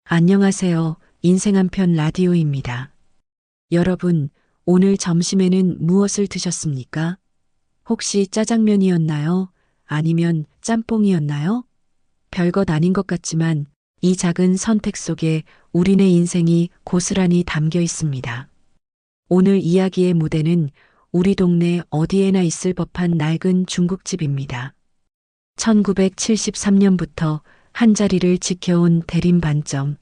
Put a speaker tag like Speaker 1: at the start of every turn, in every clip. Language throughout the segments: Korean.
Speaker 1: 안녕하세요. 인생 한편 라디오입니다. 여러분, 오늘 점심에는 무엇을 드셨습니까? 혹시 짜장면이었나요? 아니면 짬뽕이었나요? 별것 아닌 것 같지만 이 작은 선택 속에 우리네 인생이 고스란히 담겨 있습니다. 오늘 이야기의 무대는 우리 동네 어디에나 있을 법한 낡은 중국집입니다. 1973년부터 한자리를 지켜온 대림반점.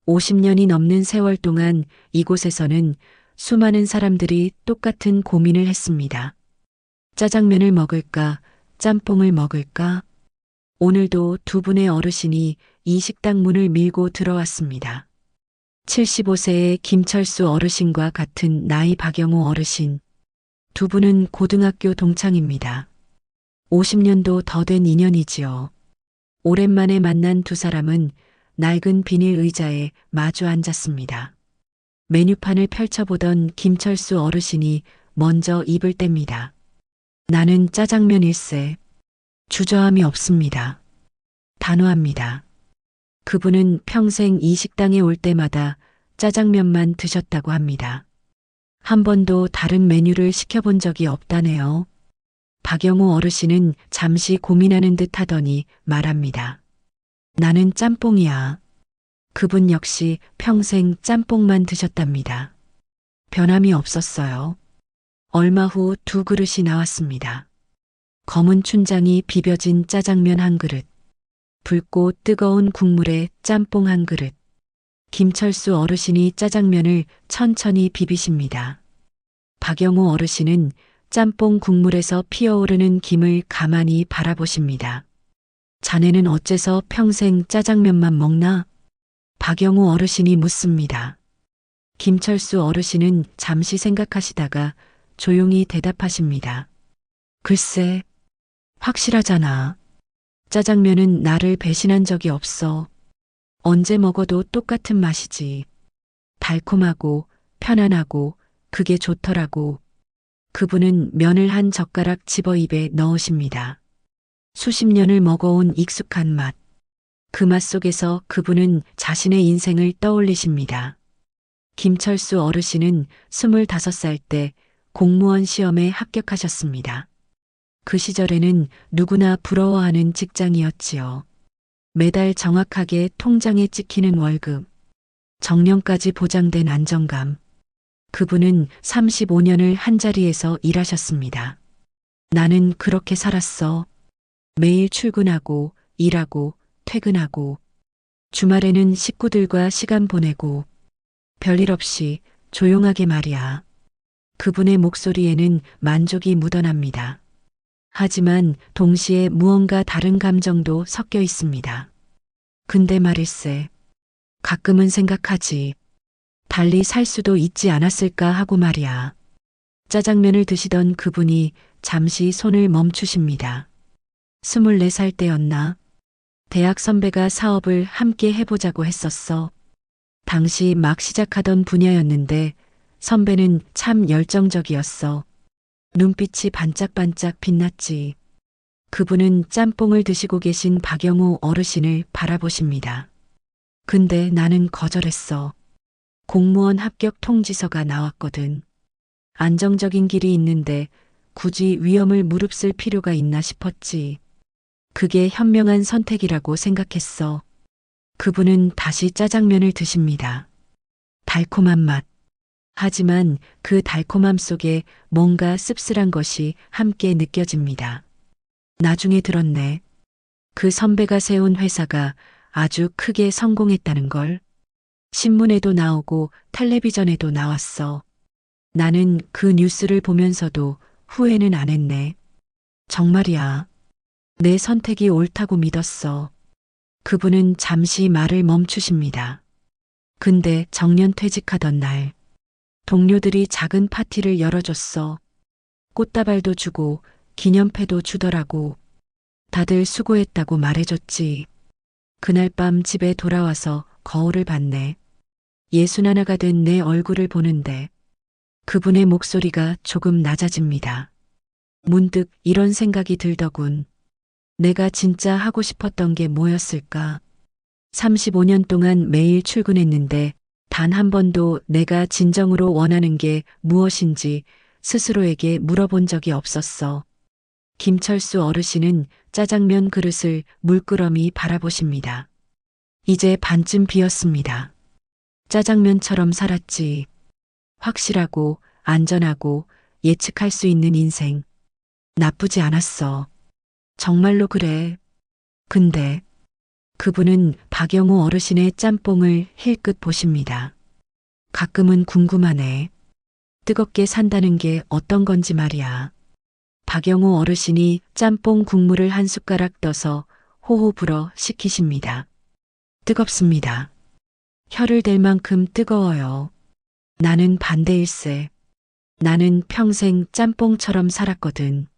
Speaker 1: 50년이 넘는 세월 동안 이곳에서는 수많은 사람들이 똑같은 고민을 했습니다. 짜장면을 먹을까? 짬뽕을 먹을까? 오늘도 두 분의 어르신이 이 식당 문을 밀고 들어왔습니다. 75세의 김철수 어르신과 같은 나이 박영호 어르신. 두 분은 고등학교 동창입니다. 50년도 더 된 인연이지요. 오랜만에 만난 두 사람은 낡은 비닐 의자에 마주 앉았습니다. 메뉴판을 펼쳐보던 김철수 어르신이 먼저 입을 뗍니다. 나는 짜장면일세. 주저함이 없습니다. 단호합니다. 그분은 평생 이 식당에 올 때마다 짜장면만 드셨다고 합니다. 한 번도 다른 메뉴를 시켜본 적이 없다네요. 박영호 어르신은 잠시 고민하는 듯 하더니 말합니다. 나는 짬뽕이야. 그분 역시 평생 짬뽕만 드셨답니다. 변함이 없었어요. 얼마 후 두 그릇이 나왔습니다. 검은 춘장이 비벼진 짜장면 한 그릇, 붉고 뜨거운 국물에 짬뽕 한 그릇. 김철수 어르신이 짜장면을 천천히 비비십니다. 박영호 어르신은 짬뽕 국물에서 피어오르는 김을 가만히 바라보십니다. 자네는 어째서 평생 짜장면만 먹나? 박영호 어르신이 묻습니다. 김철수 어르신은 잠시 생각하시다가 조용히 대답하십니다. 글쎄, 확실하잖아. 짜장면은 나를 배신한 적이 없어. 언제 먹어도 똑같은 맛이지. 달콤하고 편안하고 그게 좋더라고. 그분은 면을 한 젓가락 집어 입에 넣으십니다. 수십 년을 먹어온 익숙한 맛. 그 맛 속에서 그분은 자신의 인생을 떠올리십니다. 김철수 어르신은 25살 때 공무원 시험에 합격하셨습니다. 그 시절에는 누구나 부러워하는 직장이었지요. 매달 정확하게 통장에 찍히는 월급, 정년까지 보장된 안정감. 그분은 35년을 한자리에서 일하셨습니다. 나는 그렇게 살았어. 매일 출근하고 일하고 퇴근하고 주말에는 식구들과 시간 보내고 별일 없이 조용하게 말이야. 그분의 목소리에는 만족이 묻어납니다. 하지만 동시에 무언가 다른 감정도 섞여 있습니다. 근데 말일세. 가끔은 생각하지. 달리 살 수도 있지 않았을까 하고 말이야. 짜장면을 드시던 그분이 잠시 손을 멈추십니다. 24살 때였나? 대학 선배가 사업을 함께 해보자고 했었어. 당시 막 시작하던 분야였는데 선배는 참 열정적이었어. 눈빛이 반짝반짝 빛났지. 그분은 짬뽕을 드시고 계신 박영호 어르신을 바라보십니다. 근데 나는 거절했어. 공무원 합격 통지서가 나왔거든. 안정적인 길이 있는데 굳이 위험을 무릅쓸 필요가 있나 싶었지. 그게 현명한 선택이라고 생각했어. 그분은 다시 짜장면을 드십니다. 달콤한 맛. 하지만 그 달콤함 속에 뭔가 씁쓸한 것이 함께 느껴집니다. 나중에 들었네. 그 선배가 세운 회사가 아주 크게 성공했다는 걸. 신문에도 나오고 텔레비전에도 나왔어. 나는 그 뉴스를 보면서도 후회는 안 했네. 정말이야. 내 선택이 옳다고 믿었어. 그분은 잠시 말을 멈추십니다. 근데 정년 퇴직하던 날, 동료들이 작은 파티를 열어줬어. 꽃다발도 주고 기념패도 주더라고. 다들 수고했다고 말해줬지. 그날 밤 집에 돌아와서 거울을 봤네. 61가 된 내 얼굴을 보는데 그분의 목소리가 조금 낮아집니다. 문득 이런 생각이 들더군. 내가 진짜 하고 싶었던 게 뭐였을까? 35년 동안 매일 출근했는데 단 한 번도 내가 진정으로 원하는 게 무엇인지 스스로에게 물어본 적이 없었어. 김철수 어르신은 짜장면 그릇을 물끄러미 바라보십니다. 이제 반쯤 비었습니다. 짜장면처럼 살았지. 확실하고 안전하고 예측할 수 있는 인생. 나쁘지 않았어. 정말로 그래. 근데 그분은 박영호 어르신의 짬뽕을 힐끗 보십니다. 가끔은 궁금하네. 뜨겁게 산다는 게 어떤 건지 말이야. 박영호 어르신이 짬뽕 국물을 한 숟가락 떠서 호호 불어 식히십니다. 뜨겁습니다. 혀를 댈 만큼 뜨거워요. 나는 반대일세. 나는 평생 짬뽕처럼 살았거든.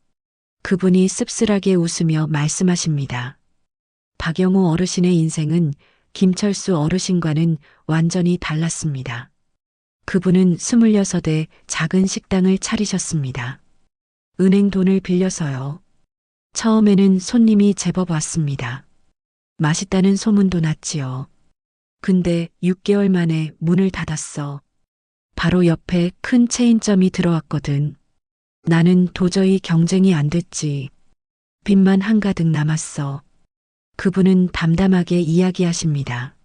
Speaker 1: 그분이 씁쓸하게 웃으며 말씀하십니다. 박영호 어르신의 인생은 김철수 어르신과는 완전히 달랐습니다. 그분은 26에 작은 식당을 차리셨습니다. 은행 돈을 빌려서요. 처음에는 손님이 제법 왔습니다. 맛있다는 소문도 났지요. 근데 6개월 만에 문을 닫았어. 바로 옆에 큰 체인점이 들어왔거든. 나는 도저히 경쟁이 안 됐지. 빚만 한가득 남았어. 그분은 담담하게 이야기하십니다.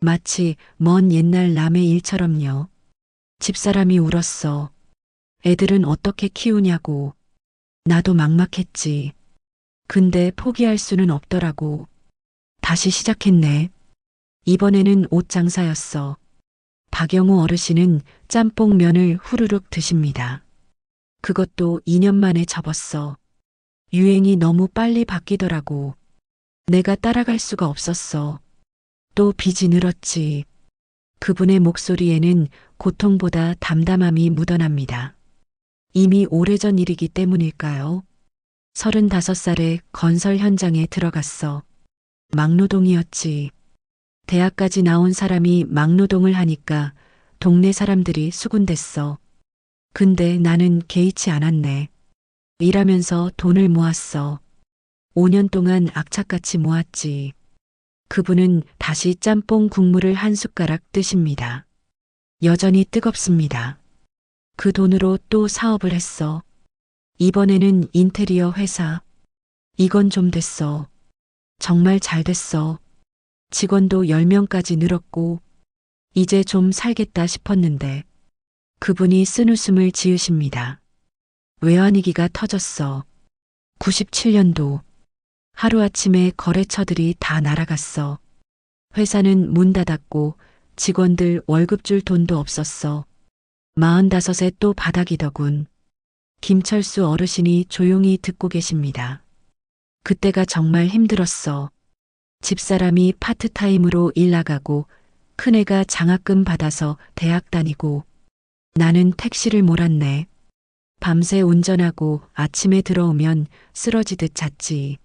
Speaker 1: 마치 먼 옛날 남의 일처럼요. 집사람이 울었어. 애들은 어떻게 키우냐고. 나도 막막했지. 근데 포기할 수는 없더라고. 다시 시작했네. 이번에는 옷 장사였어. 박영호 어르신은 짬뽕면을 후루룩 드십니다. 그것도 2년 만에 접었어. 유행이 너무 빨리 바뀌더라고. 내가 따라갈 수가 없었어. 또 빚이 늘었지. 그분의 목소리에는 고통보다 담담함이 묻어납니다. 이미 오래전 일이기 때문일까요? 35살에 건설 현장에 들어갔어. 막노동이었지. 대학까지 나온 사람이 막노동을 하니까 동네 사람들이 수군댔어. 근데 나는 개의치 않았네. 일하면서 돈을 모았어. 5년 동안 악착같이 모았지. 그분은 다시 짬뽕 국물을 한 숟가락 뜨십니다. 여전히 뜨겁습니다. 그 돈으로 또 사업을 했어. 이번에는 인테리어 회사. 이건 좀 됐어. 정말 잘 됐어. 직원도 10명까지 늘었고, 이제 좀 살겠다 싶었는데, 그분이 쓴웃음을 지으십니다. 외환위기가 터졌어. 97년도. 하루아침에 거래처들이 다 날아갔어. 회사는 문 닫았고, 직원들 월급 줄 돈도 없었어. 45에 또 바닥이더군. 김철수 어르신이 조용히 듣고 계십니다. 그때가 정말 힘들었어. 집사람이 파트타임으로 일 나가고 큰애가 장학금 받아서 대학 다니고 나는 택시를 몰았네. 밤새 운전하고 아침에 들어오면 쓰러지듯 잤지.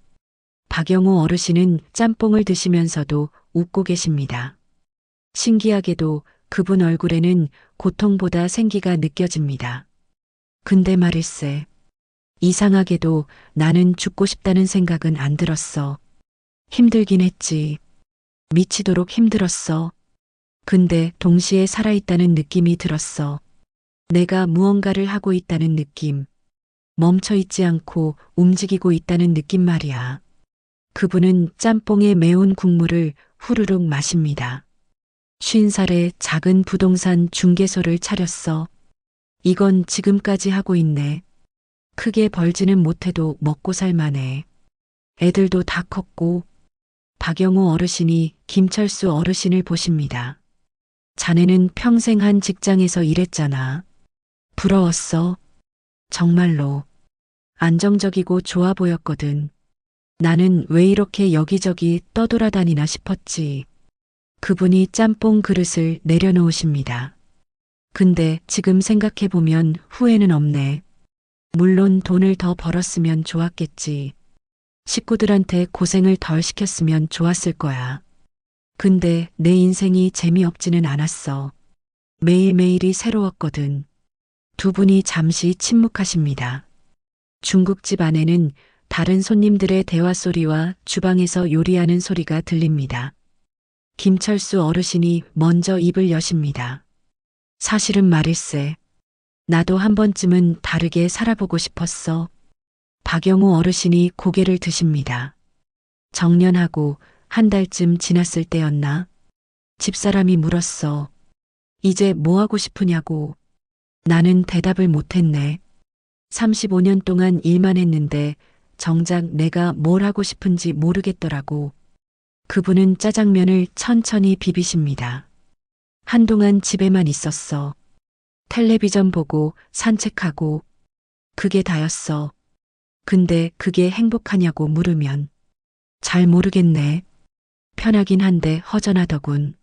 Speaker 1: 박영호 어르신은 짬뽕을 드시면서도 웃고 계십니다. 신기하게도 그분 얼굴에는 고통보다 생기가 느껴집니다. 근데 말일세. 이상하게도 나는 죽고 싶다는 생각은 안 들었어. 힘들긴 했지. 미치도록 힘들었어. 근데 동시에 살아있다는 느낌이 들었어. 내가 무언가를 하고 있다는 느낌. 멈춰있지 않고 움직이고 있다는 느낌 말이야. 그분은 짬뽕의 매운 국물을 후루룩 마십니다. 50살에 작은 부동산 중개소를 차렸어. 이건 지금까지 하고 있네. 크게 벌지는 못해도 먹고 살만해. 애들도 다 컸고. 박영호 어르신이 김철수 어르신을 보십니다. 자네는 평생 한 직장에서 일했잖아. 부러웠어. 정말로. 안정적이고 좋아 보였거든. 나는 왜 이렇게 여기저기 떠돌아다니나 싶었지. 그분이 짬뽕 그릇을 내려놓으십니다. 근데 지금 생각해보면 후회는 없네. 물론 돈을 더 벌었으면 좋았겠지. 식구들한테 고생을 덜 시켰으면 좋았을 거야. 근데 내 인생이 재미없지는 않았어. 매일매일이 새로웠거든. 두 분이 잠시 침묵하십니다. 중국집 안에는 다른 손님들의 대화 소리와 주방에서 요리하는 소리가 들립니다. 김철수 어르신이 먼저 입을 여십니다. 사실은 말일세. 나도 한 번쯤은 다르게 살아보고 싶었어. 박영우 어르신이 고개를 드십니다. 정년하고 한 달쯤 지났을 때였나? 집사람이 물었어. 이제 뭐 하고 싶으냐고. 나는 대답을 못했네. 35년 동안 일만 했는데 정작 내가 뭘 하고 싶은지 모르겠더라고. 그분은 짜장면을 천천히 비비십니다. 한동안 집에만 있었어. 텔레비전 보고 산책하고 그게 다였어. 근데 그게 행복하냐고 물으면 잘 모르겠네. 편하긴 한데 허전하더군.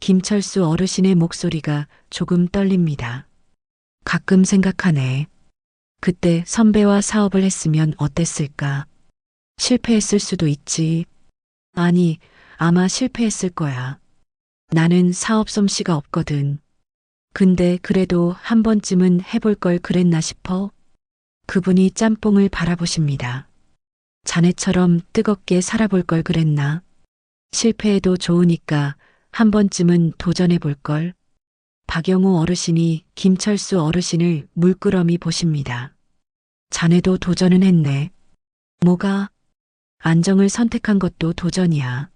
Speaker 1: 김철수 어르신의 목소리가 조금 떨립니다. 가끔 생각하네. 그때 선배와 사업을 했으면 어땠을까? 실패했을 수도 있지. 아니, 아마 실패했을 거야. 나는 사업 솜씨가 없거든. 근데 그래도 한 번쯤은 해볼 걸 그랬나 싶어. 그분이 짬뽕을 바라보십니다. 자네처럼 뜨겁게 살아볼 걸 그랬나? 실패해도 좋으니까 한 번쯤은 도전해 볼 걸. 박영우 어르신이 김철수 어르신을 물끄러미 보십니다. 자네도 도전은 했네. 뭐가? 안정을 선택한 것도 도전이야.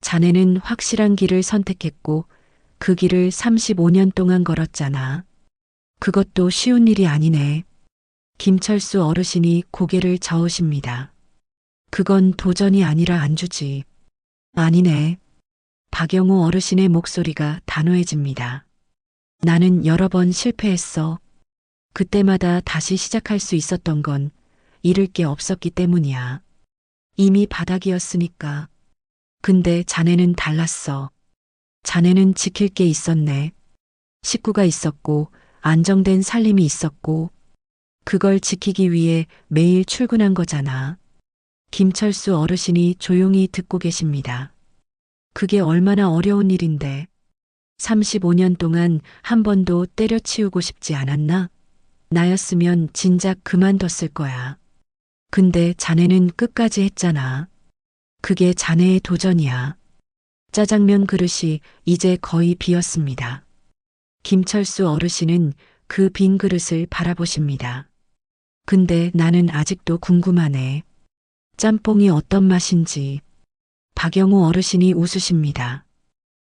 Speaker 1: 자네는 확실한 길을 선택했고 그 길을 35년 동안 걸었잖아. 그것도 쉬운 일이 아니네. 김철수 어르신이 고개를 저으십니다. 그건 도전이 아니라 안주지. 아니네. 박영우 어르신의 목소리가 단호해집니다. 나는 여러 번 실패했어. 그때마다 다시 시작할 수 있었던 건 잃을 게 없었기 때문이야. 이미 바닥이었으니까. 근데 자네는 달랐어. 자네는 지킬 게 있었네. 식구가 있었고 안정된 살림이 있었고 그걸 지키기 위해 매일 출근한 거잖아. 김철수 어르신이 조용히 듣고 계십니다. 그게 얼마나 어려운 일인데. 35년 동안 한 번도 때려치우고 싶지 않았나? 나였으면 진작 그만뒀을 거야. 근데 자네는 끝까지 했잖아. 그게 자네의 도전이야. 짜장면 그릇이 이제 거의 비었습니다. 김철수 어르신은 그 빈 그릇을 바라보십니다. 근데 나는 아직도 궁금하네. 짬뽕이 어떤 맛인지. 박영우 어르신이 웃으십니다.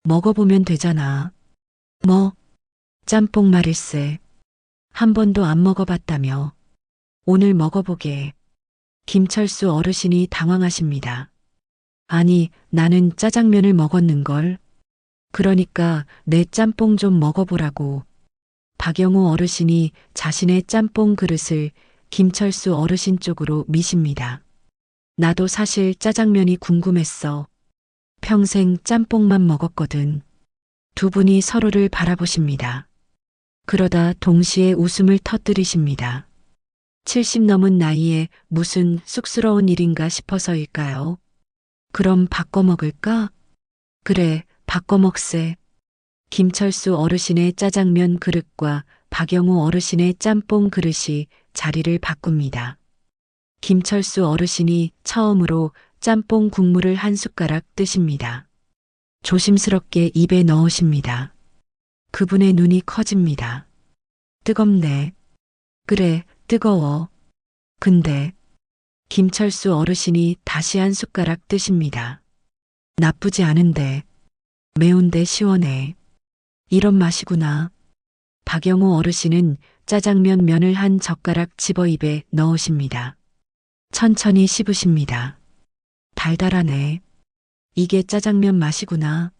Speaker 1: 먹어보면 되잖아. 뭐? 짬뽕 말일세. 한 번도 안 먹어봤다며. 오늘 먹어보게. 김철수 어르신이 당황하십니다. 아니, 나는 짜장면을 먹었는걸. 그러니까 내 짬뽕 좀 먹어보라고. 박영우 어르신이 자신의 짬뽕 그릇을 김철수 어르신 쪽으로 미십니다. 나도 사실 짜장면이 궁금했어. 평생 짬뽕만 먹었거든. 두 분이 서로를 바라보십니다. 그러다 동시에 웃음을 터뜨리십니다. 70 넘은 나이에 무슨 쑥스러운 일인가 싶어서일까요? 그럼 바꿔 먹을까? 그래, 바꿔 먹세. 김철수 어르신의 짜장면 그릇과 박영우 어르신의 짬뽕 그릇이 자리를 바꿉니다. 김철수 어르신이 처음으로 짬뽕 국물을 한 숟가락 뜨십니다. 조심스럽게 입에 넣으십니다. 그분의 눈이 커집니다. 뜨겁네. 그래, 뜨거워. 근데 김철수 어르신이 다시 한 숟가락 뜨십니다. 나쁘지 않은데, 매운데 시원해. 이런 맛이구나. 박영우 어르신은 짜장면 면을 한 젓가락 집어 입에 넣으십니다. 천천히 씹으십니다. 달달하네. 이게 짜장면 맛이구나.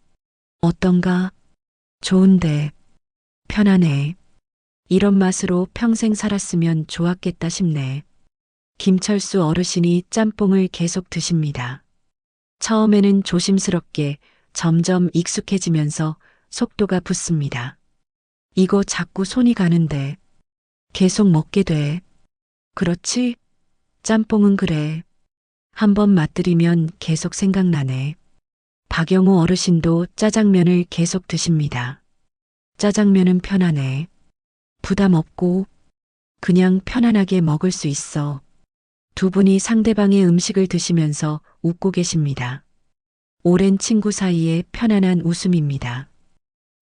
Speaker 1: 어떤가? 좋은데. 편하네. 이런 맛으로 평생 살았으면 좋았겠다 싶네. 김철수 어르신이 짬뽕을 계속 드십니다. 처음에는 조심스럽게 점점 익숙해지면서 속도가 붙습니다. 이거 자꾸 손이 가는데 계속 먹게 돼. 그렇지? 짬뽕은 그래. 한번 맛들이면 계속 생각나네. 박영우 어르신도 짜장면을 계속 드십니다. 짜장면은 편하네. 부담 없고 그냥 편안하게 먹을 수 있어. 두 분이 상대방의 음식을 드시면서 웃고 계십니다. 오랜 친구 사이의 편안한 웃음입니다.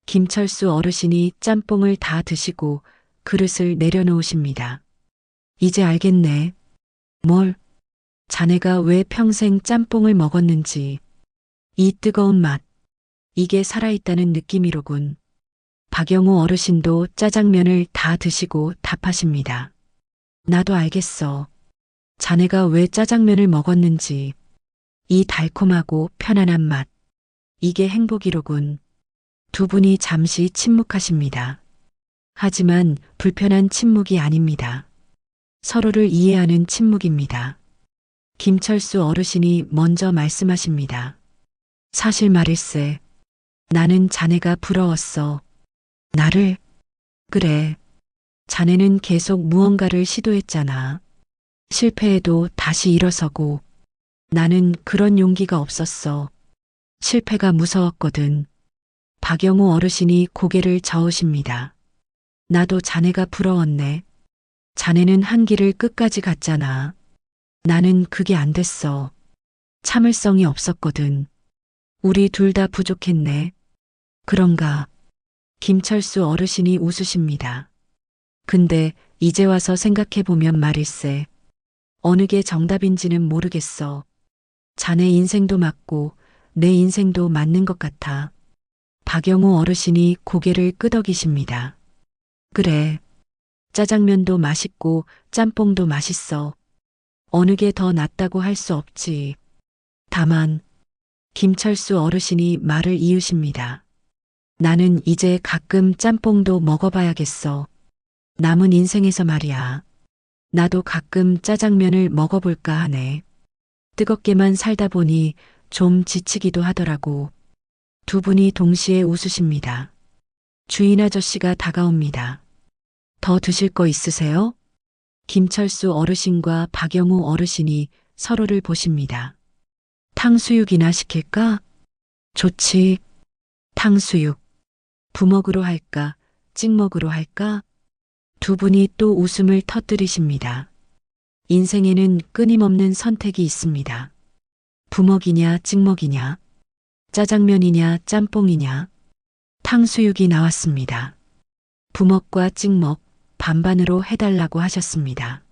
Speaker 1: 김철수 어르신이 짬뽕을 다 드시고 그릇을 내려놓으십니다. 이제 알겠네. 뭘? 자네가 왜 평생 짬뽕을 먹었는지. 이 뜨거운 맛. 이게 살아있다는 느낌이로군. 박영우 어르신도 짜장면을 다 드시고 답하십니다. 나도 알겠어. 자네가 왜 짜장면을 먹었는지. 이 달콤하고 편안한 맛. 이게 행복이로군. 두 분이 잠시 침묵하십니다. 하지만 불편한 침묵이 아닙니다. 서로를 이해하는 침묵입니다. 김철수 어르신이 먼저 말씀하십니다. 사실 말일세. 나는 자네가 부러웠어. 나를? 그래. 자네는 계속 무언가를 시도했잖아. 실패해도 다시 일어서고. 나는 그런 용기가 없었어. 실패가 무서웠거든. 박영우 어르신이 고개를 저으십니다. 나도 자네가 부러웠네. 자네는 한 길을 끝까지 갔잖아. 나는 그게 안 됐어. 참을성이 없었거든. 우리 둘 다 부족했네. 그런가? 김철수 어르신이 웃으십니다. 근데 이제 와서 생각해보면 말일세. 어느 게 정답인지는 모르겠어. 자네 인생도 맞고 내 인생도 맞는 것 같아. 박영우 어르신이 고개를 끄덕이십니다. 그래. 짜장면도 맛있고 짬뽕도 맛있어. 어느 게 더 낫다고 할 수 없지. 다만 김철수 어르신이 말을 이으십니다. 나는 이제 가끔 짬뽕도 먹어봐야겠어. 남은 인생에서 말이야. 나도 가끔 짜장면을 먹어볼까 하네. 뜨겁게만 살다 보니 좀 지치기도 하더라고. 두 분이 동시에 웃으십니다. 주인 아저씨가 다가옵니다. 더 드실 거 있으세요? 김철수 어르신과 박영우 어르신이 서로를 보십니다. 탕수육이나 시킬까? 좋지. 탕수육. 부먹으로 할까? 찍먹으로 할까? 두 분이 또 웃음을 터뜨리십니다. 인생에는 끊임없는 선택이 있습니다. 부먹이냐 찍먹이냐, 짜장면이냐 짬뽕이냐. 탕수육이 나왔습니다. 부먹과 찍먹 반반으로 해달라고 하셨습니다.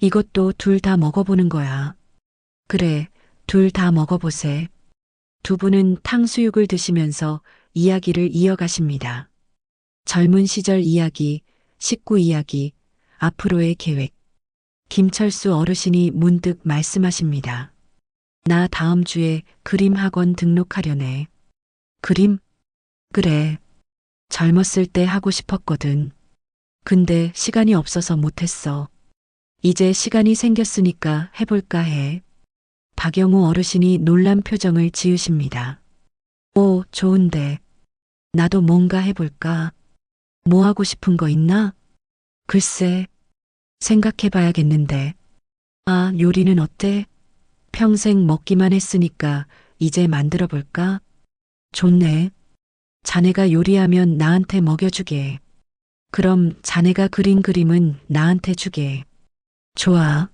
Speaker 1: 이것도 둘 다 먹어보는 거야. 그래, 둘 다 먹어보세. 두 분은 탕수육을 드시면서 이야기를 이어가십니다. 젊은 시절 이야기, 식구 이야기, 앞으로의 계획. 김철수 어르신이 문득 말씀하십니다. 나 다음 주에 그림 학원 등록하려네. 그림? 그래. 젊었을 때 하고 싶었거든. 근데 시간이 없어서 못했어. 이제 시간이 생겼으니까 해볼까 해. 박영우 어르신이 놀란 표정을 지으십니다. 오, 좋은데. 나도 뭔가 해볼까? 뭐 하고 싶은 거 있나? 글쎄, 생각해봐야겠는데. 아, 요리는 어때? 평생 먹기만 했으니까 이제 만들어 볼까? 좋네. 자네가 요리하면 나한테 먹여주게. 그럼 자네가 그린 그림은 나한테 주게. 좋아.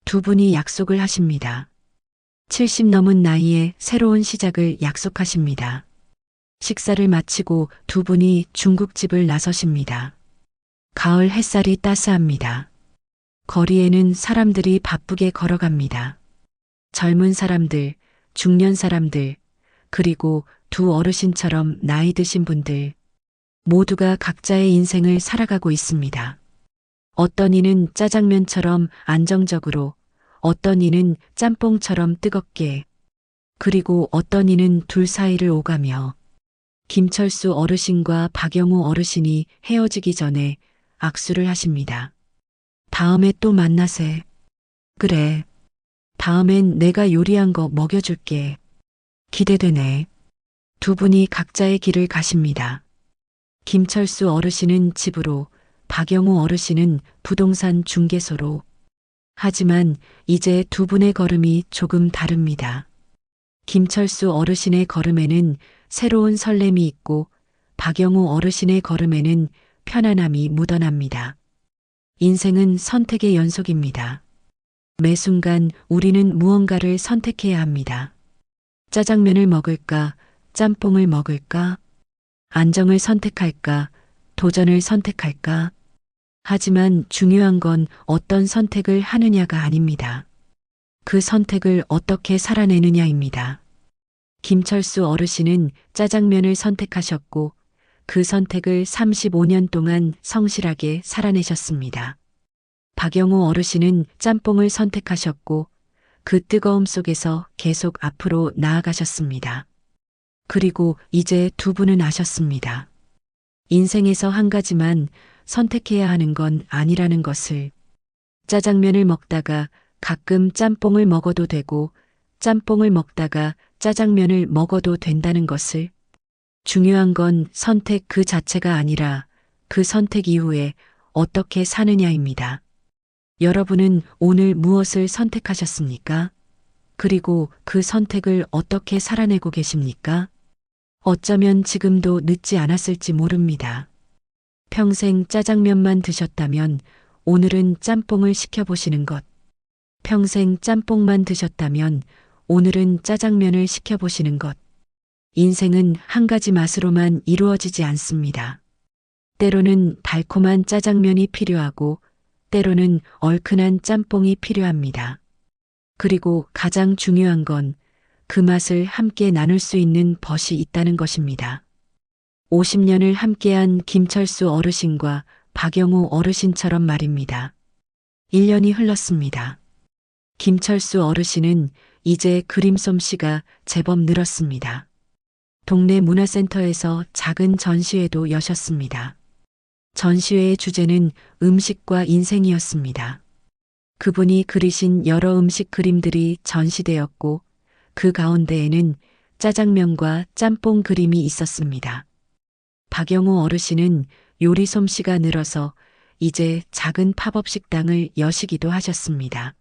Speaker 1: 두 분이 약속을 하십니다. 70 넘은 나이에 새로운 시작을 약속하십니다. 식사를 마치고 두 분이 중국집을 나서십니다. 가을 햇살이 따스합니다. 거리에는 사람들이 바쁘게 걸어갑니다. 젊은 사람들, 중년 사람들, 그리고 두 어르신처럼 나이 드신 분들, 모두가 각자의 인생을 살아가고 있습니다. 어떤 이는 짜장면처럼 안정적으로, 어떤 이는 짬뽕처럼 뜨겁게, 그리고 어떤 이는 둘 사이를 오가며, 김철수 어르신과 박영우 어르신이 헤어지기 전에 악수를 하십니다. 다음에 또 만나세. 그래. 다음엔 내가 요리한 거 먹여줄게. 기대되네. 두 분이 각자의 길을 가십니다. 김철수 어르신은 집으로, 박영우 어르신은 부동산 중개소로. 하지만 이제 두 분의 걸음이 조금 다릅니다. 김철수 어르신의 걸음에는 새로운 설렘이 있고 박영우 어르신의 걸음에는 편안함이 묻어납니다. 인생은 선택의 연속입니다. 매 순간 우리는 무언가를 선택해야 합니다. 짜장면을 먹을까? 짬뽕을 먹을까? 안정을 선택할까? 도전을 선택할까? 하지만 중요한 건 어떤 선택을 하느냐가 아닙니다. 그 선택을 어떻게 살아내느냐입니다. 김철수 어르신은 짜장면을 선택하셨고 그 선택을 35년 동안 성실하게 살아내셨습니다. 박영호 어르신은 짬뽕을 선택하셨고 그 뜨거움 속에서 계속 앞으로 나아가셨습니다. 그리고 이제 두 분은 아셨습니다. 인생에서 한 가지만 선택해야 하는 건 아니라는 것을. 짜장면을 먹다가 가끔 짬뽕을 먹어도 되고 짬뽕을 먹다가 짜장면을 먹어도 된다는 것을. 중요한 건 선택 그 자체가 아니라 그 선택 이후에 어떻게 사느냐입니다. 여러분은 오늘 무엇을 선택하셨습니까? 그리고 그 선택을 어떻게 살아내고 계십니까? 어쩌면 지금도 늦지 않았을지 모릅니다. 평생 짜장면만 드셨다면 오늘은 짬뽕을 시켜보시는 것. 평생 짬뽕만 드셨다면 오늘은 짜장면을 시켜보시는 것. 인생은 한 가지 맛으로만 이루어지지 않습니다. 때로는 달콤한 짜장면이 필요하고 때로는 얼큰한 짬뽕이 필요합니다. 그리고 가장 중요한 건 그 맛을 함께 나눌 수 있는 벗이 있다는 것입니다. 50년을 함께한 김철수 어르신과 박영호 어르신처럼 말입니다. 1년이 흘렀습니다. 김철수 어르신은 이제 그림 솜씨가 제법 늘었습니다. 동네 문화센터에서 작은 전시회도 여셨습니다. 전시회의 주제는 음식과 인생이었습니다. 그분이 그리신 여러 음식 그림들이 전시되었고 그 가운데에는 짜장면과 짬뽕 그림이 있었습니다. 박영호 어르신은 요리 솜씨가 늘어서 이제 작은 팝업 식당을 여시기도 하셨습니다.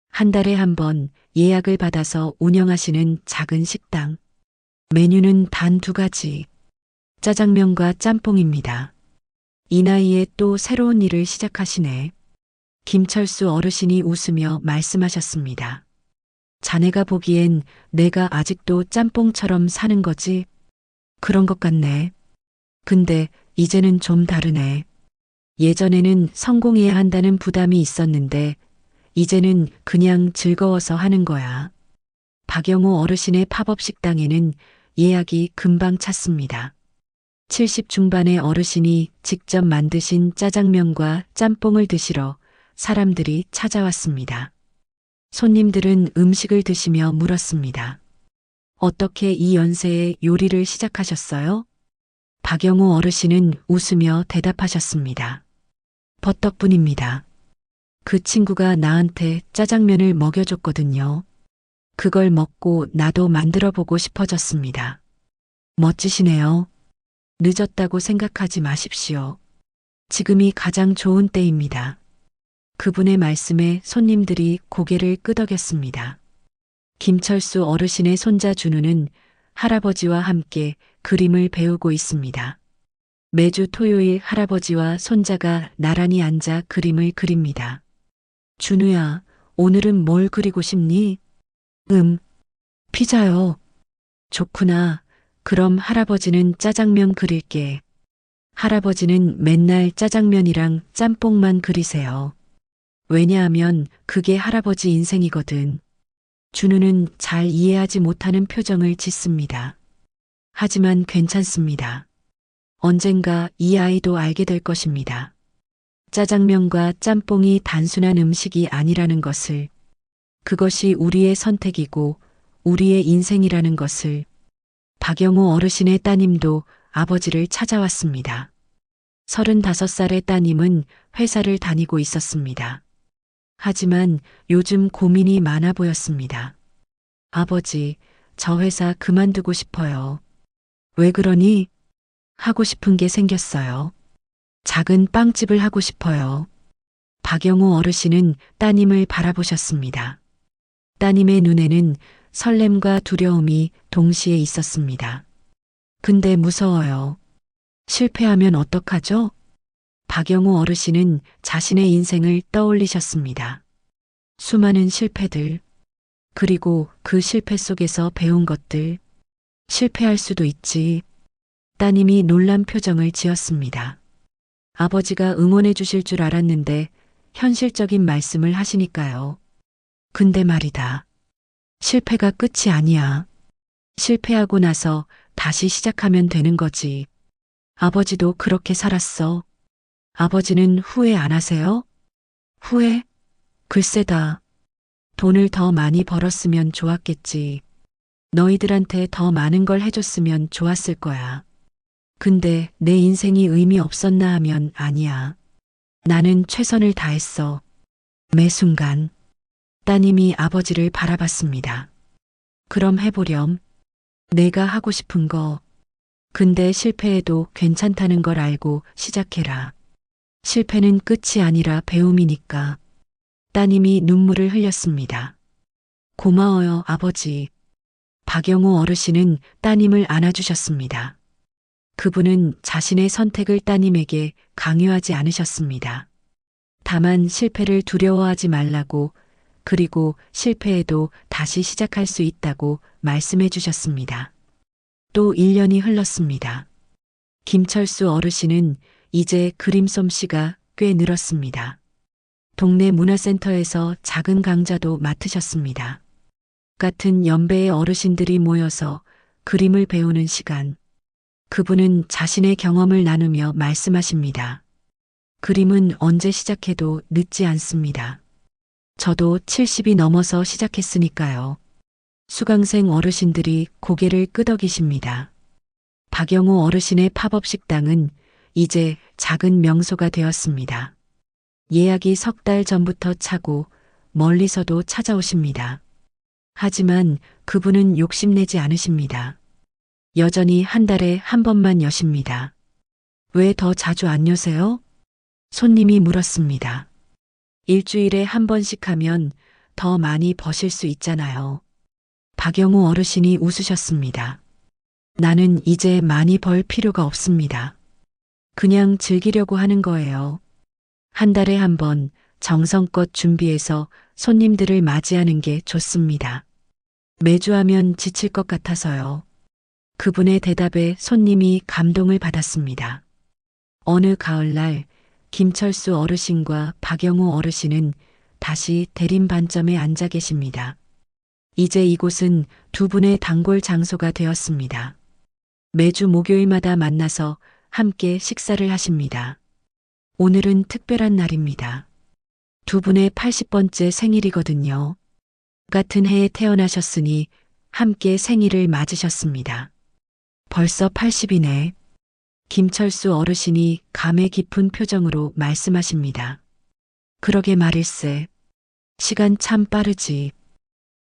Speaker 1: 한 달에 한 번 예약을 받아서 운영하시는 작은 식당. 메뉴는 단 두 가지. 짜장면과 짬뽕입니다. 이 나이에 또 새로운 일을 시작하시네. 김철수 어르신이 웃으며 말씀하셨습니다. 자네가 보기엔 내가 아직도 짬뽕처럼 사는 거지? 그런 것 같네. 근데 이제는 좀 다르네. 예전에는 성공해야 한다는 부담이 있었는데 이제는 그냥 즐거워서 하는 거야. 박영호 어르신의 팝업 식당에는 예약이 금방 찼습니다. 70 중반의 어르신이 직접 만드신 짜장면과 짬뽕을 드시러 사람들이 찾아왔습니다. 손님들은 음식을 드시며 물었습니다. 어떻게 이 연세에 요리를 시작하셨어요? 박영호 어르신은 웃으며 대답하셨습니다. 버떡분입니다. 그 친구가 나한테 짜장면을 먹여줬거든요. 그걸 먹고 나도 만들어 보고 싶어졌습니다. 멋지시네요. 늦었다고 생각하지 마십시오. 지금이 가장 좋은 때입니다. 그분의 말씀에 손님들이 고개를 끄덕였습니다. 김철수 어르신의 손자 준우는 할아버지와 함께 그림을 배우고 있습니다. 매주 토요일 할아버지와 손자가 나란히 앉아 그림을 그립니다. 준우야, 오늘은 뭘 그리고 싶니? 피자요. 좋구나. 그럼 할아버지는 짜장면 그릴게. 할아버지는 맨날 짜장면이랑 짬뽕만 그리세요. 왜냐하면 그게 할아버지 인생이거든. 준우는 잘 이해하지 못하는 표정을 짓습니다. 하지만 괜찮습니다. 언젠가 이 아이도 알게 될 것입니다. 짜장면과 짬뽕이 단순한 음식이 아니라는 것을, 그것이 우리의 선택이고 우리의 인생이라는 것을. 박영호 어르신의 따님도 아버지를 찾아왔습니다. 35살의 따님은 회사를 다니고 있었습니다. 하지만 요즘 고민이 많아 보였습니다. 아버지, 저 회사 그만두고 싶어요. 왜 그러니? 하고 싶은 게 생겼어요. 작은 빵집을 하고 싶어요. 박영호 어르신은 따님을 바라보셨습니다. 따님의 눈에는 설렘과 두려움이 동시에 있었습니다. 근데 무서워요. 실패하면 어떡하죠? 박영호 어르신은 자신의 인생을 떠올리셨습니다. 수많은 실패들. 그리고 그 실패 속에서 배운 것들. 실패할 수도 있지. 따님이 놀란 표정을 지었습니다. 아버지가 응원해 주실 줄 알았는데 현실적인 말씀을 하시니까요. 근데 말이다. 실패가 끝이 아니야. 실패하고 나서 다시 시작하면 되는 거지. 아버지도 그렇게 살았어. 아버지는 후회 안 하세요? 후회? 글쎄다. 돈을 더 많이 벌었으면 좋았겠지. 너희들한테 더 많은 걸 해줬으면 좋았을 거야. 근데 내 인생이 의미 없었나 하면 아니야. 나는 최선을 다했어. 매 순간. 따님이 아버지를 바라봤습니다. 그럼 해보렴. 내가 하고 싶은 거. 근데 실패해도 괜찮다는 걸 알고 시작해라. 실패는 끝이 아니라 배움이니까. 따님이 눈물을 흘렸습니다. 고마워요, 아버지. 박영호 어르신은 따님을 안아주셨습니다. 그분은 자신의 선택을 따님에게 강요하지 않으셨습니다. 다만 실패를 두려워하지 말라고, 그리고 실패해도 다시 시작할 수 있다고 말씀해 주셨습니다. 또 1년이 흘렀습니다. 김철수 어르신은 이제 그림 솜씨가 꽤 늘었습니다. 동네 문화센터에서 작은 강좌도 맡으셨습니다. 같은 연배의 어르신들이 모여서 그림을 배우는 시간. 그분은 자신의 경험을 나누며 말씀하십니다. 그림은 언제 시작해도 늦지 않습니다. 저도 70이 넘어서 시작했으니까요. 수강생 어르신들이 고개를 끄덕이십니다. 박영호 어르신의 팝업 식당은 이제 작은 명소가 되었습니다. 예약이 석 달 전부터 차고 멀리서도 찾아오십니다. 하지만 그분은 욕심내지 않으십니다. 여전히 한 달에 한 번만 여십니다. 왜 더 자주 안 여세요? 손님이 물었습니다. 일주일에 한 번씩 하면 더 많이 버실 수 있잖아요. 박영호 어르신이 웃으셨습니다. 나는 이제 많이 벌 필요가 없습니다. 그냥 즐기려고 하는 거예요. 한 달에 한 번 정성껏 준비해서 손님들을 맞이하는 게 좋습니다. 매주 하면 지칠 것 같아서요. 그분의 대답에 손님이 감동을 받았습니다. 어느 가을날 김철수 어르신과 박영호 어르신은 다시 대림반점에 앉아 계십니다. 이제 이곳은 두 분의 단골 장소가 되었습니다. 매주 목요일마다 만나서 함께 식사를 하십니다. 오늘은 특별한 날입니다. 두 분의 80번째 생일이거든요. 같은 해에 태어나셨으니 함께 생일을 맞으셨습니다. 벌써 80이네. 김철수 어르신이 감회 깊은 표정으로 말씀하십니다. 그러게 말일세. 시간 참 빠르지.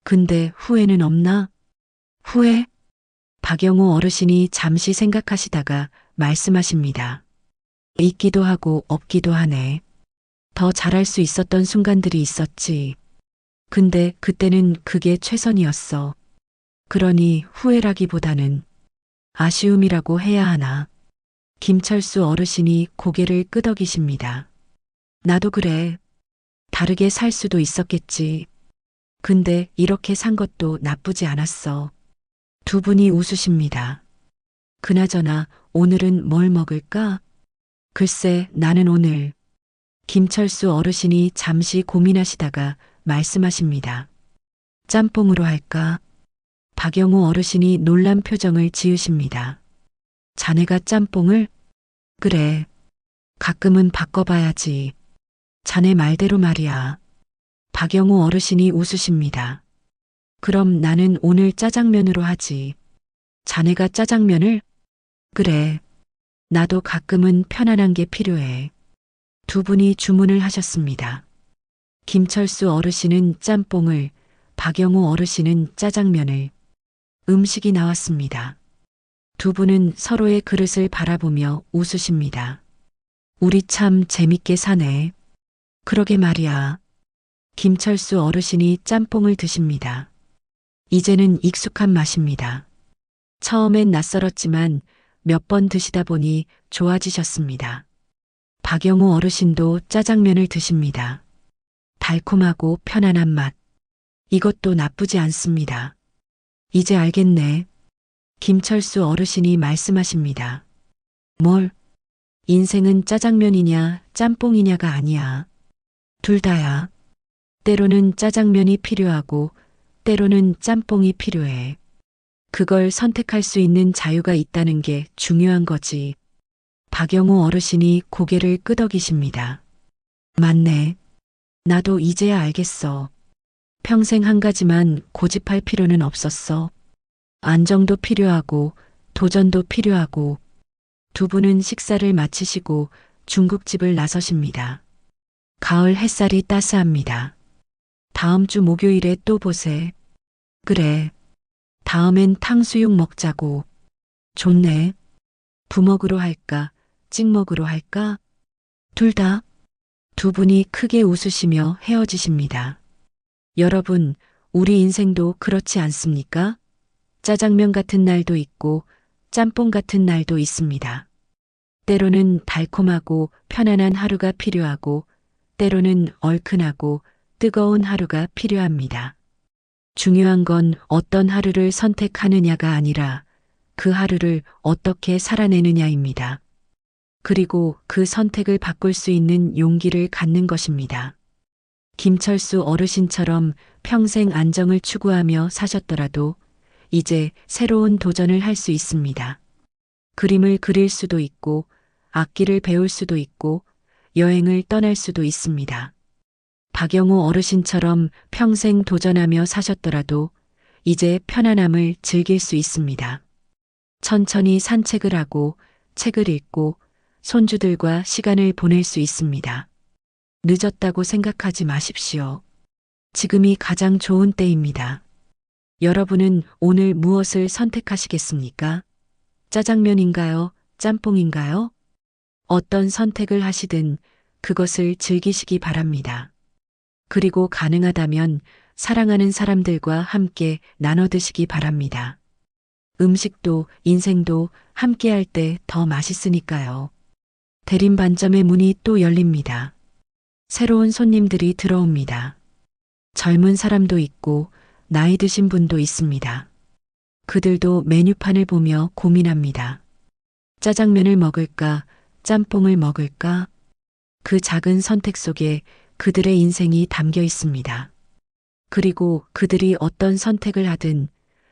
Speaker 1: 근데 후회는 없나? 후회? 박영호 어르신이 잠시 생각하시다가 말씀하십니다. 있기도 하고 없기도 하네. 더 잘할 수 있었던 순간들이 있었지. 근데 그때는 그게 최선이었어. 그러니 후회라기보다는 아쉬움이라고 해야 하나. 김철수 어르신이 고개를 끄덕이십니다. 나도 그래. 다르게 살 수도 있었겠지. 근데 이렇게 산 것도 나쁘지 않았어. 두 분이 웃으십니다. 그나저나 오늘은 뭘 먹을까? 글쎄, 나는 오늘. 김철수 어르신이 잠시 고민하시다가 말씀하십니다. 짬뽕으로 할까? 박영호 어르신이 놀란 표정을 지으십니다. 자네가 짬뽕을? 그래. 가끔은 바꿔봐야지. 자네 말대로 말이야. 박영호 어르신이 웃으십니다. 그럼 나는 오늘 짜장면으로 하지. 자네가 짜장면을? 그래. 나도 가끔은 편안한 게 필요해. 두 분이 주문을 하셨습니다. 김철수 어르신은 짬뽕을, 박영호 어르신은 짜장면을. 음식이 나왔습니다. 두 분은 서로의 그릇을 바라보며 웃으십니다. 우리 참 재밌게 사네. 그러게 말이야. 김철수 어르신이 짬뽕을 드십니다. 이제는 익숙한 맛입니다. 처음엔 낯설었지만 몇 번 드시다 보니 좋아지셨습니다. 박영호 어르신도 짜장면을 드십니다. 달콤하고 편안한 맛. 이것도 나쁘지 않습니다. 이제 알겠네. 김철수 어르신이 말씀하십니다. 뭘? 인생은 짜장면이냐 짬뽕이냐가 아니야. 둘 다야. 때로는 짜장면이 필요하고 때로는 짬뽕이 필요해. 그걸 선택할 수 있는 자유가 있다는 게 중요한 거지. 박영우 어르신이 고개를 끄덕이십니다. 맞네. 나도 이제야 알겠어. 평생 한 가지만 고집할 필요는 없었어. 안정도 필요하고 도전도 필요하고. 두 분은 식사를 마치시고 중국집을 나서십니다. 가을 햇살이 따스합니다. 다음 주 목요일에 또 보세. 그래. 다음엔 탕수육 먹자고. 좋네. 부먹으로 할까? 찍먹으로 할까? 둘 다. 두 분이 크게 웃으시며 헤어지십니다. 여러분, 우리 인생도 그렇지 않습니까? 짜장면 같은 날도 있고 짬뽕 같은 날도 있습니다. 때로는 달콤하고 편안한 하루가 필요하고 때로는 얼큰하고 뜨거운 하루가 필요합니다. 중요한 건 어떤 하루를 선택하느냐가 아니라 그 하루를 어떻게 살아내느냐입니다. 그리고 그 선택을 바꿀 수 있는 용기를 갖는 것입니다. 김철수 어르신처럼 평생 안정을 추구하며 사셨더라도 이제 새로운 도전을 할 수 있습니다. 그림을 그릴 수도 있고 악기를 배울 수도 있고 여행을 떠날 수도 있습니다. 박영우 어르신처럼 평생 도전하며 사셨더라도 이제 편안함을 즐길 수 있습니다. 천천히 산책을 하고 책을 읽고 손주들과 시간을 보낼 수 있습니다. 늦었다고 생각하지 마십시오. 지금이 가장 좋은 때입니다. 여러분은 오늘 무엇을 선택하시겠습니까? 짜장면인가요? 짬뽕인가요? 어떤 선택을 하시든 그것을 즐기시기 바랍니다. 그리고 가능하다면 사랑하는 사람들과 함께 나눠 드시기 바랍니다. 음식도 인생도 함께 할 때 더 맛있으니까요. 대림반점의 문이 또 열립니다. 새로운 손님들이 들어옵니다. 젊은 사람도 있고 나이 드신 분도 있습니다. 그들도 메뉴판을 보며 고민합니다. 짜장면을 먹을까? 짬뽕을 먹을까? 그 작은 선택 속에 그들의 인생이 담겨 있습니다. 그리고 그들이 어떤 선택을 하든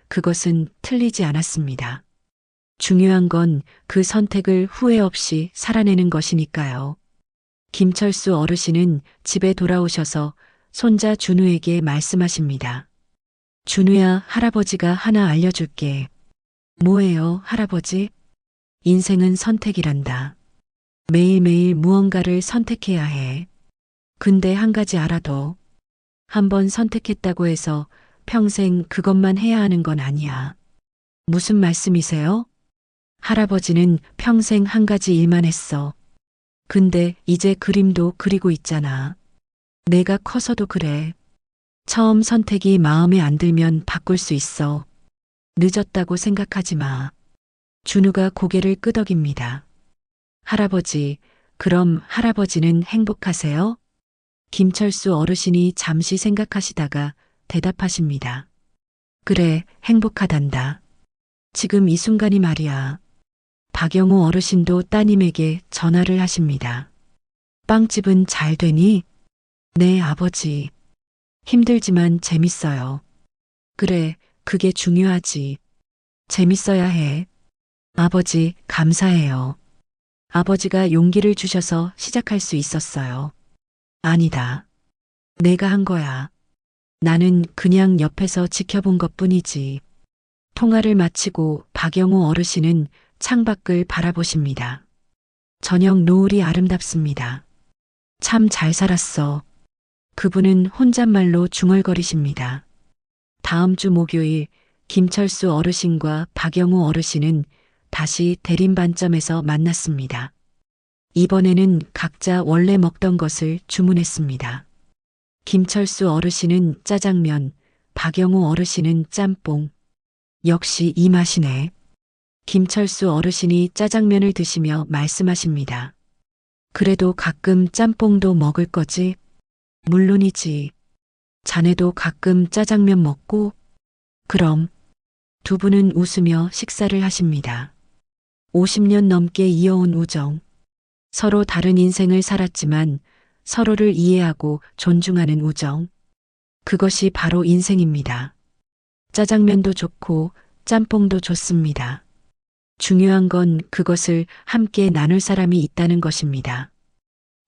Speaker 1: 그것은 틀리지 않았습니다. 중요한 건 그 선택을 후회 없이 살아내는 것이니까요. 김철수 어르신은 집에 돌아오셔서 손자 준우에게 말씀하십니다. 준우야, 할아버지가 하나 알려줄게. 뭐예요, 할아버지? 인생은 선택이란다. 매일매일 무언가를 선택해야 해. 근데 한 가지 알아둬. 한번 선택했다고 해서 평생 그것만 해야 하는 건 아니야. 무슨 말씀이세요? 할아버지는 평생 한 가지 일만 했어. 근데 이제 그림도 그리고 있잖아. 내가 커서도 그래. 처음 선택이 마음에 안 들면 바꿀 수 있어. 늦었다고 생각하지 마. 준우가 고개를 끄덕입니다. 할아버지, 그럼 할아버지는 행복하세요? 김철수 어르신이 잠시 생각하시다가 대답하십니다. 그래, 행복하단다. 지금 이 순간이 말이야. 박영우 어르신도 따님에게 전화를 하십니다. 빵집은 잘 되니? 네, 아버지. 힘들지만 재밌어요. 그래, 그게 중요하지. 재밌어야 해. 아버지, 감사해요. 아버지가 용기를 주셔서 시작할 수 있었어요. 아니다. 내가 한 거야. 나는 그냥 옆에서 지켜본 것뿐이지. 통화를 마치고 박영우 어르신은 창밖을 바라보십니다. 저녁 노을이 아름답습니다. 참 잘 살았어. 그분은 혼잣말로 중얼거리십니다. 다음 주 목요일 김철수 어르신과 박영우 어르신은 다시 대림반점에서 만났습니다. 이번에는 각자 원래 먹던 것을 주문했습니다. 김철수 어르신은 짜장면, 박영우 어르신은 짬뽕. 역시 이 맛이네. 김철수 어르신이 짜장면을 드시며 말씀하십니다. 그래도 가끔 짬뽕도 먹을 거지? 물론이지. 자네도 가끔 짜장면 먹고? 그럼 두 분은 웃으며 식사를 하십니다. 50년 넘게 이어온 우정. 서로 다른 인생을 살았지만 서로를 이해하고 존중하는 우정. 그것이 바로 인생입니다. 짜장면도 좋고 짬뽕도 좋습니다. 중요한 건 그것을 함께 나눌 사람이 있다는 것입니다.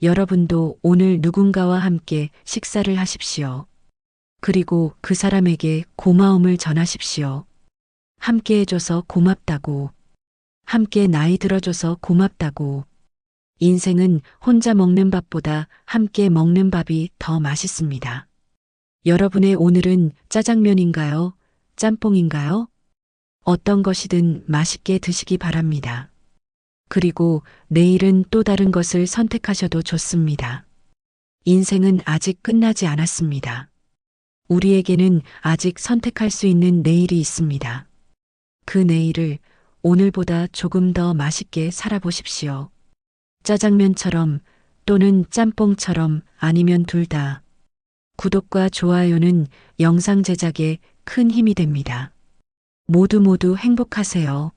Speaker 1: 여러분도 오늘 누군가와 함께 식사를 하십시오. 그리고 그 사람에게 고마움을 전하십시오. 함께 해줘서 고맙다고. 함께 나이 들어줘서 고맙다고. 인생은 혼자 먹는 밥보다 함께 먹는 밥이 더 맛있습니다. 여러분의 오늘은 짜장면인가요? 짬뽕인가요? 어떤 것이든 맛있게 드시기 바랍니다. 그리고 내일은 또 다른 것을 선택하셔도 좋습니다. 인생은 아직 끝나지 않았습니다. 우리에게는 아직 선택할 수 있는 내일이 있습니다. 그 내일을 오늘보다 조금 더 맛있게 살아보십시오. 짜장면처럼 또는 짬뽕처럼 아니면 둘 다. 구독과 좋아요는 영상 제작에 큰 힘이 됩니다. 모두 행복하세요.